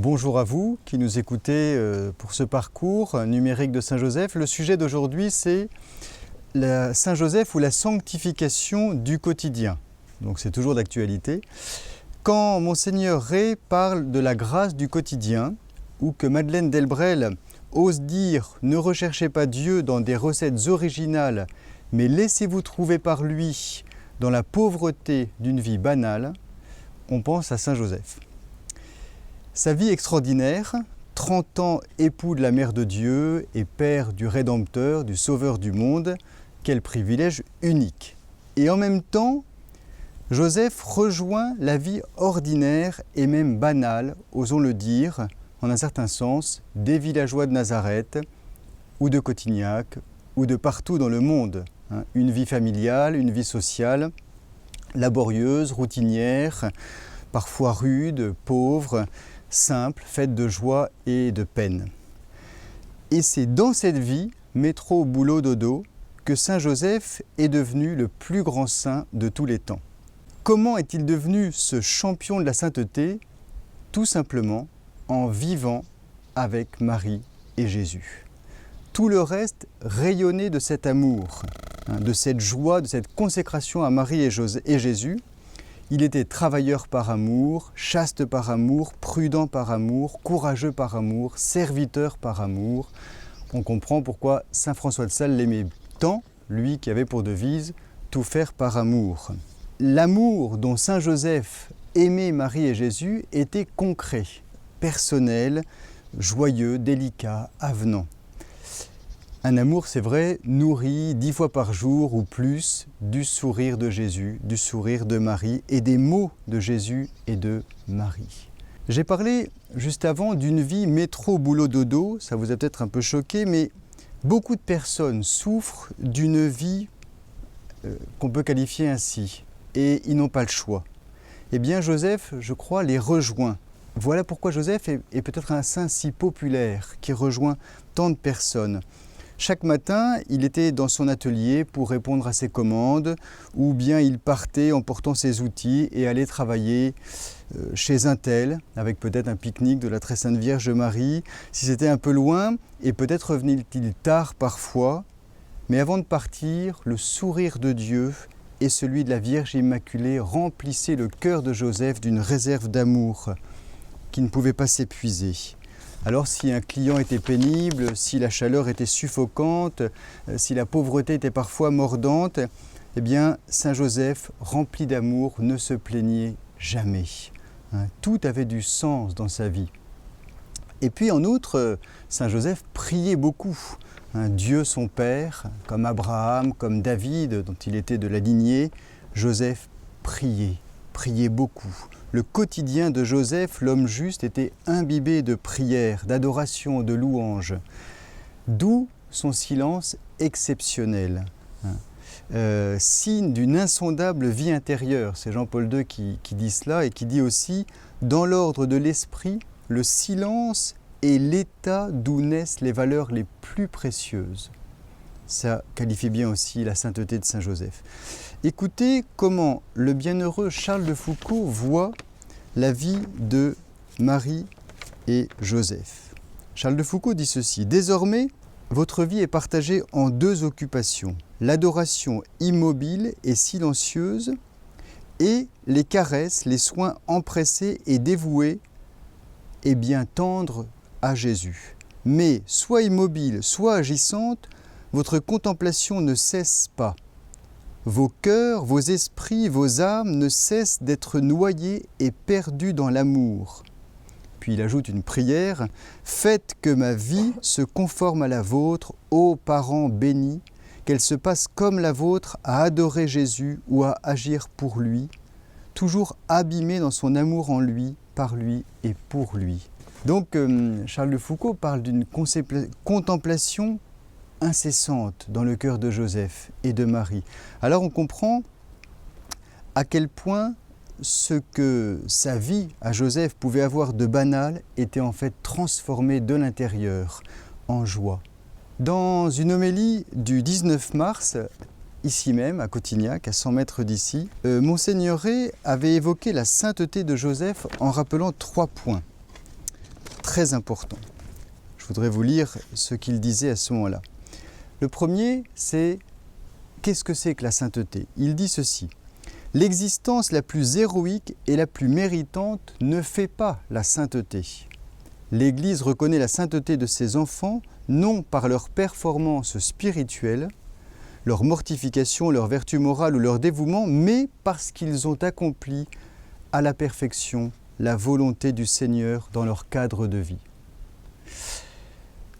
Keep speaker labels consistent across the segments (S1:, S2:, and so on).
S1: Bonjour à vous qui nous écoutez pour ce parcours numérique de Saint Joseph. Le sujet d'aujourd'hui, c'est Saint Joseph ou la sanctification du quotidien. Donc c'est toujours d'actualité. Quand Monseigneur Rey parle de la grâce du quotidien, ou que Madeleine Delbrel ose dire « Ne recherchez pas Dieu dans des recettes originales, mais laissez-vous trouver par lui dans la pauvreté d'une vie banale », on pense à Saint Joseph. Sa vie extraordinaire, 30 ans époux de la Mère de Dieu et père du Rédempteur, du Sauveur du monde, quel privilège unique. Et en même temps, Joseph rejoint la vie ordinaire et même banale, osons le dire, en un certain sens, des villageois de Nazareth ou de Cotignac ou de partout dans le monde. Une vie familiale, une vie sociale, laborieuse, routinière, parfois rude, pauvre, simple, faite de joie et de peine. Et c'est dans cette vie, métro, boulot, dodo, que Saint Joseph est devenu le plus grand saint de tous les temps. Comment est-il devenu ce champion de la sainteté? Tout simplement en vivant avec Marie et Jésus. Tout le reste rayonnait de cet amour, de cette joie, de cette consécration à Marie et Jésus. Il était travailleur par amour, chaste par amour, prudent par amour, courageux par amour, serviteur par amour. On comprend pourquoi saint François de Sales l'aimait tant, lui qui avait pour devise « tout faire par amour ». L'amour dont saint Joseph aimait Marie et Jésus était concret, personnel, joyeux, délicat, avenant. Un amour, c'est vrai, nourri 10 fois par jour ou plus du sourire de Jésus, du sourire de Marie et des mots de Jésus et de Marie. J'ai parlé juste avant d'une vie métro-boulot-dodo, ça vous a peut-être un peu choqué, mais beaucoup de personnes souffrent d'une vie qu'on peut qualifier ainsi, et ils n'ont pas le choix. Eh bien, Joseph, je crois, les rejoint. Voilà pourquoi Joseph est peut-être un saint si populaire, qui rejoint tant de personnes. Chaque matin, il était dans son atelier pour répondre à ses commandes, ou bien il partait en portant ses outils et allait travailler chez un tel, avec peut-être un pique-nique de la Très Sainte Vierge Marie, si c'était un peu loin, et peut-être revenait-il tard parfois, mais avant de partir, le sourire de Dieu et celui de la Vierge Immaculée remplissaient le cœur de Joseph d'une réserve d'amour qui ne pouvait pas s'épuiser. Alors si un client était pénible, si la chaleur était suffocante, si la pauvreté était parfois mordante, eh bien saint Joseph, rempli d'amour, ne se plaignait jamais. Tout avait du sens dans sa vie. Et puis en outre, saint Joseph priait beaucoup. Dieu son Père, comme Abraham, comme David, dont il était de la lignée, Joseph priait beaucoup. Le quotidien de Joseph, l'homme juste, était imbibé de prières, d'adoration, de louanges. D'où son silence exceptionnel, signe d'une insondable vie intérieure. C'est Jean-Paul II qui dit cela et qui dit aussi « Dans l'ordre de l'esprit, le silence est l'état d'où naissent les valeurs les plus précieuses ». Ça qualifie bien aussi la sainteté de saint Joseph. Écoutez comment le bienheureux Charles de Foucauld voit la vie de Marie et Joseph. Charles de Foucauld dit ceci: « Désormais, votre vie est partagée en 2 occupations, l'adoration immobile et silencieuse et les caresses, les soins empressés et dévoués et bien tendres à Jésus. Mais soit immobile, soit agissante, votre contemplation ne cesse pas. Vos cœurs, vos esprits, vos âmes ne cessent d'être noyés et perdus dans l'amour. » Puis il ajoute une prière. « Faites que ma vie se conforme à la vôtre, ô parents bénis, qu'elle se passe comme la vôtre à adorer Jésus ou à agir pour lui, toujours abîmé dans son amour en lui, par lui et pour lui. » Donc Charles de Foucauld parle d'une contemplation incessante dans le cœur de Joseph et de Marie. Alors on comprend à quel point ce que sa vie à Joseph pouvait avoir de banal était en fait transformé de l'intérieur en joie. Dans une homélie du 19 mars, ici même à Cotignac, à 100 mètres d'ici, Monseigneur Rey avait évoqué la sainteté de Joseph en rappelant 3 points. très importants. Je voudrais vous lire ce qu'il disait à ce moment-là. Le premier, c'est qu'est-ce que c'est que la sainteté? Il dit ceci: l'existence la plus héroïque et la plus méritante ne fait pas la sainteté. L'Église reconnaît la sainteté de ses enfants non par leur performance spirituelle, leur mortification, leur vertu morale ou leur dévouement, mais parce qu'ils ont accompli à la perfection la volonté du Seigneur dans leur cadre de vie.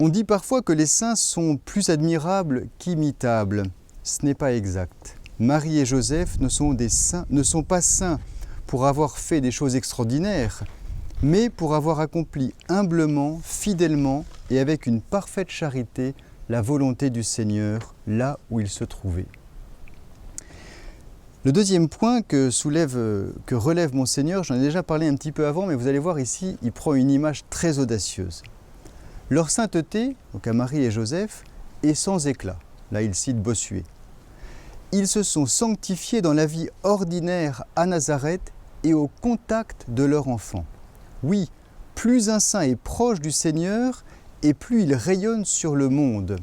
S1: On dit parfois que les saints sont plus admirables qu'imitables. Ce n'est pas exact. Marie et Joseph ne sont pas saints pour avoir fait des choses extraordinaires, mais pour avoir accompli humblement, fidèlement et avec une parfaite charité la volonté du Seigneur là où ils se trouvaient. Le deuxième point que relève Monseigneur, j'en ai déjà parlé un petit peu avant, mais vous allez voir ici, il prend une image très audacieuse. Leur sainteté, donc à Marie et Joseph, est sans éclat. Là, il cite Bossuet. Ils se sont sanctifiés dans la vie ordinaire à Nazareth et au contact de leur enfant. Oui, plus un saint est proche du Seigneur, et plus il rayonne sur le monde.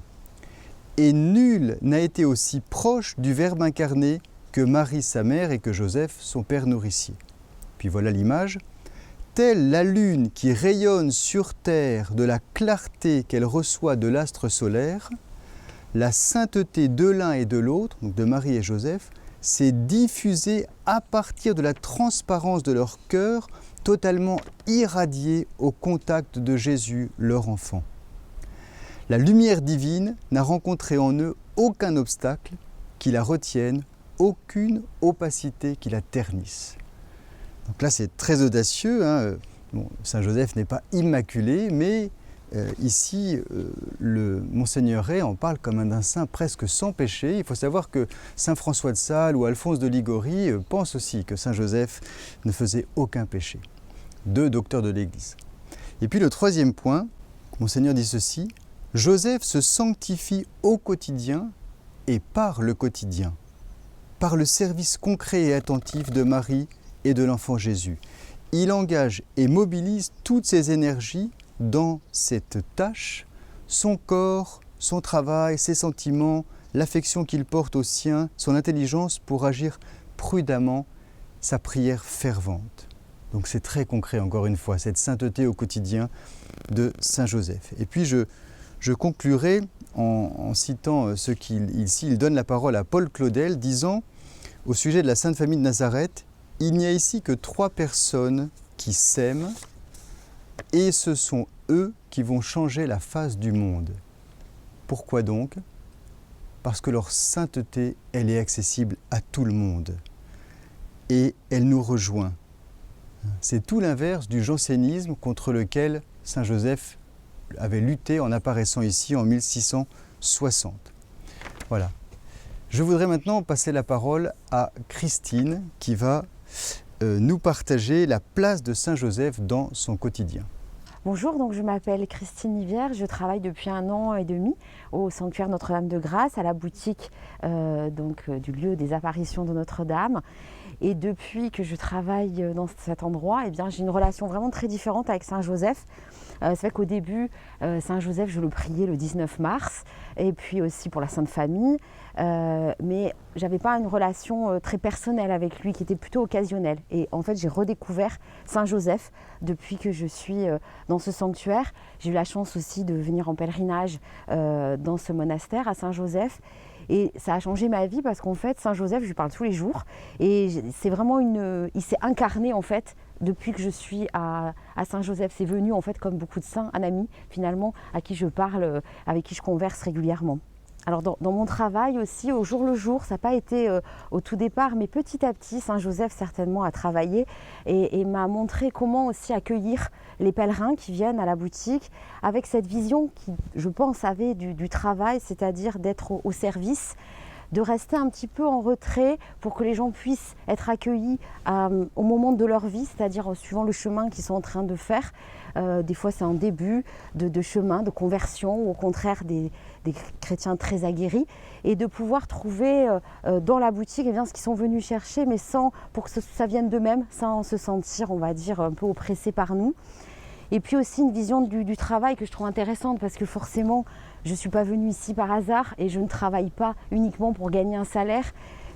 S1: Et nul n'a été aussi proche du Verbe incarné que Marie sa mère et que Joseph son père nourricier. Puis voilà l'image. Telle la lune qui rayonne sur terre de la clarté qu'elle reçoit de l'astre solaire, la sainteté de l'un et de l'autre, donc de Marie et Joseph, s'est diffusée à partir de la transparence de leur cœur, totalement irradiée au contact de Jésus, leur enfant. La lumière divine n'a rencontré en eux aucun obstacle qui la retienne, aucune opacité qui la ternisse. Donc là, c'est très audacieux. Bon, Saint Joseph n'est pas immaculé, mais ici, le Monseigneur Ray en parle comme d'un saint presque sans péché. Il faut savoir que Saint François de Sales ou Alphonse de Liguori pensent aussi que Saint Joseph ne faisait aucun péché. Deux docteurs de l'Église. Et puis le troisième point, Monseigneur dit ceci: Joseph se sanctifie au quotidien et par le quotidien, par le service concret et attentif de Marie et de l'enfant Jésus. Il engage et mobilise toutes ses énergies dans cette tâche, son corps, son travail, ses sentiments, l'affection qu'il porte aux siens, son intelligence pour agir prudemment, sa prière fervente. Donc c'est très concret, encore une fois, cette sainteté au quotidien de Saint Joseph. Et puis je conclurai en citant ce il donne la parole à Paul Claudel, disant au sujet de la Sainte Famille de Nazareth: il n'y a ici que 3 personnes qui s'aiment, et ce sont eux qui vont changer la face du monde. Pourquoi donc? Parce que leur sainteté, elle est accessible à tout le monde. Et elle nous rejoint. C'est tout l'inverse du jansénisme contre lequel Saint Joseph avait lutté en apparaissant ici en 1660. Voilà. Je voudrais maintenant passer la parole à Christine qui va nous partager la place de Saint Joseph dans son quotidien.
S2: Bonjour, donc je m'appelle Christine Nivière, je travaille depuis 1 an et demi au sanctuaire Notre-Dame-de-Grâce, à la boutique du lieu des apparitions de Notre-Dame. Et depuis que je travaille dans cet endroit, eh bien, j'ai une relation vraiment très différente avec Saint Joseph. C'est vrai qu'au début, Saint Joseph, je le priais le 19 mars, et puis aussi pour la Sainte Famille, mais j'avais pas une relation très personnelle avec lui, qui était plutôt occasionnelle. Et en fait, j'ai redécouvert Saint Joseph depuis que je suis dans ce sanctuaire. J'ai eu la chance aussi de venir en pèlerinage dans ce monastère à Saint Joseph. Et ça a changé ma vie parce qu'en fait, Saint Joseph, je lui parle tous les jours. Et c'est vraiment il s'est incarné en fait depuis que je suis à Saint Joseph. C'est venu en fait comme beaucoup de saints, un ami finalement à qui je parle, avec qui je converse régulièrement. Alors dans mon travail aussi, au jour le jour, ça n'a pas été au tout départ, mais petit à petit, Saint Joseph certainement a travaillé et m'a montré comment aussi accueillir les pèlerins qui viennent à la boutique avec cette vision qui, je pense, avait du travail, c'est-à-dire d'être au service, de rester un petit peu en retrait pour que les gens puissent être accueillis au moment de leur vie, c'est-à-dire suivant le chemin qu'ils sont en train de faire. Des fois, c'est un début de chemin, de conversion, ou au contraire des chrétiens très aguerris, et de pouvoir trouver dans la boutique ce qu'ils sont venus chercher, mais pour que ça vienne d'eux-mêmes, sans se sentir, on va dire, un peu oppressés par nous. Et puis aussi une vision du travail que je trouve intéressante parce que forcément, je ne suis pas venue ici par hasard et je ne travaille pas uniquement pour gagner un salaire,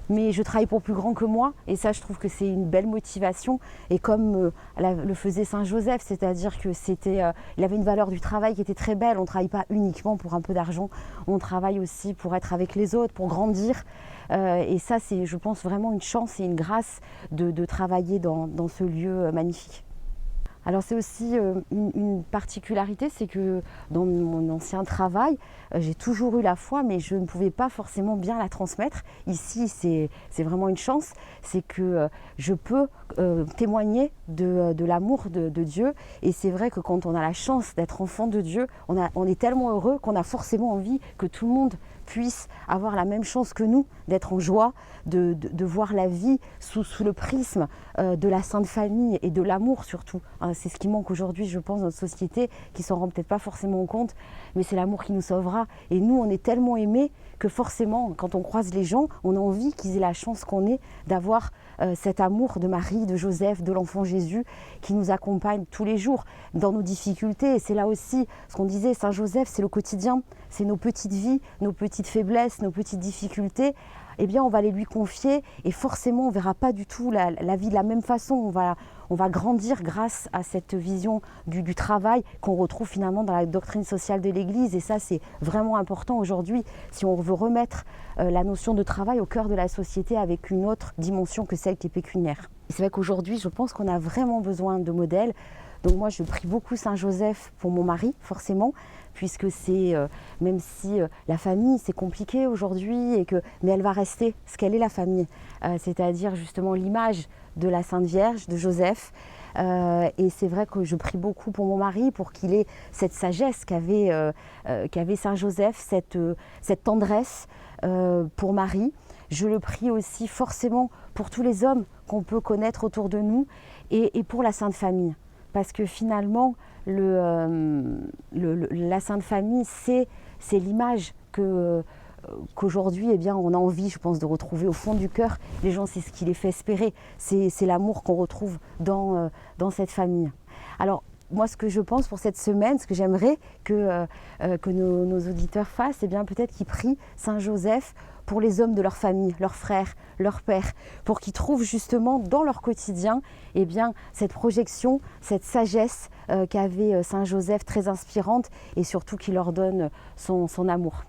S2: mais je travaille pour plus grand que moi et ça, je trouve que c'est une belle motivation. Et comme le faisait Saint Joseph, c'est-à-dire que il avait une valeur du travail qui était très belle. On ne travaille pas uniquement pour un peu d'argent, on travaille aussi pour être avec les autres, pour grandir. Et ça, c'est, je pense, vraiment une chance et une grâce de travailler dans ce lieu magnifique. Alors c'est aussi une particularité, c'est que dans mon ancien travail, j'ai toujours eu la foi, mais je ne pouvais pas forcément bien la transmettre. Ici, c'est vraiment une chance, c'est que je peux témoigner de l'amour de Dieu. Et c'est vrai que quand on a la chance d'être enfant de Dieu, on est tellement heureux qu'on a forcément envie que tout le monde puisse avoir la même chance que nous, d'être en joie, de voir la vie sous le prisme de la Sainte Famille et de l'amour surtout. C'est ce qui manque aujourd'hui, je pense, dans notre société, qui s'en rend peut-être pas forcément compte, mais c'est l'amour qui nous sauvera. Et nous, on est tellement aimés que forcément, quand on croise les gens, on a envie qu'ils aient la chance qu'on ait d'avoir cet amour de Marie, de Joseph, de l'enfant Jésus, qui nous accompagne tous les jours dans nos difficultés. Et c'est là aussi ce qu'on disait, Saint Joseph, c'est le quotidien, c'est nos petites vies, nos petites faiblesses, nos petites difficultés. Eh bien, on va les lui confier et forcément, on ne verra pas du tout la vie de la même façon. On va grandir grâce à cette vision du travail qu'on retrouve finalement dans la doctrine sociale de l'Église. Et ça, c'est vraiment important aujourd'hui si on veut remettre la notion de travail au cœur de la société avec une autre dimension que celle qui est pécuniaire. C'est vrai qu'aujourd'hui, je pense qu'on a vraiment besoin de modèles. Donc moi, je prie beaucoup Saint Joseph pour mon mari, forcément, puisque c'est, même si la famille, c'est compliqué aujourd'hui, mais elle va rester ce qu'elle est, la famille. C'est-à-dire justement l'image de la Sainte Vierge, de Joseph. Et c'est vrai que je prie beaucoup pour mon mari, pour qu'il ait cette sagesse qu'avait Saint Joseph, cette tendresse pour Marie. Je le prie aussi forcément pour tous les hommes qu'on peut connaître autour de nous et pour la Sainte Famille. Parce que finalement, la Sainte Famille, c'est l'image qu'aujourd'hui, eh bien, on a envie, je pense, de retrouver au fond du cœur. Les gens, c'est ce qui les fait espérer. C'est l'amour qu'on retrouve dans cette famille. Alors, moi, ce que je pense pour cette semaine, ce que j'aimerais que nos auditeurs fassent, eh bien, peut-être qu'ils prient Saint Joseph pour les hommes de leur famille, leurs frères, leurs pères, pour qu'ils trouvent justement dans leur quotidien eh bien, cette projection, cette sagesse qu'avait Saint Joseph très inspirante et surtout qui leur donne son amour.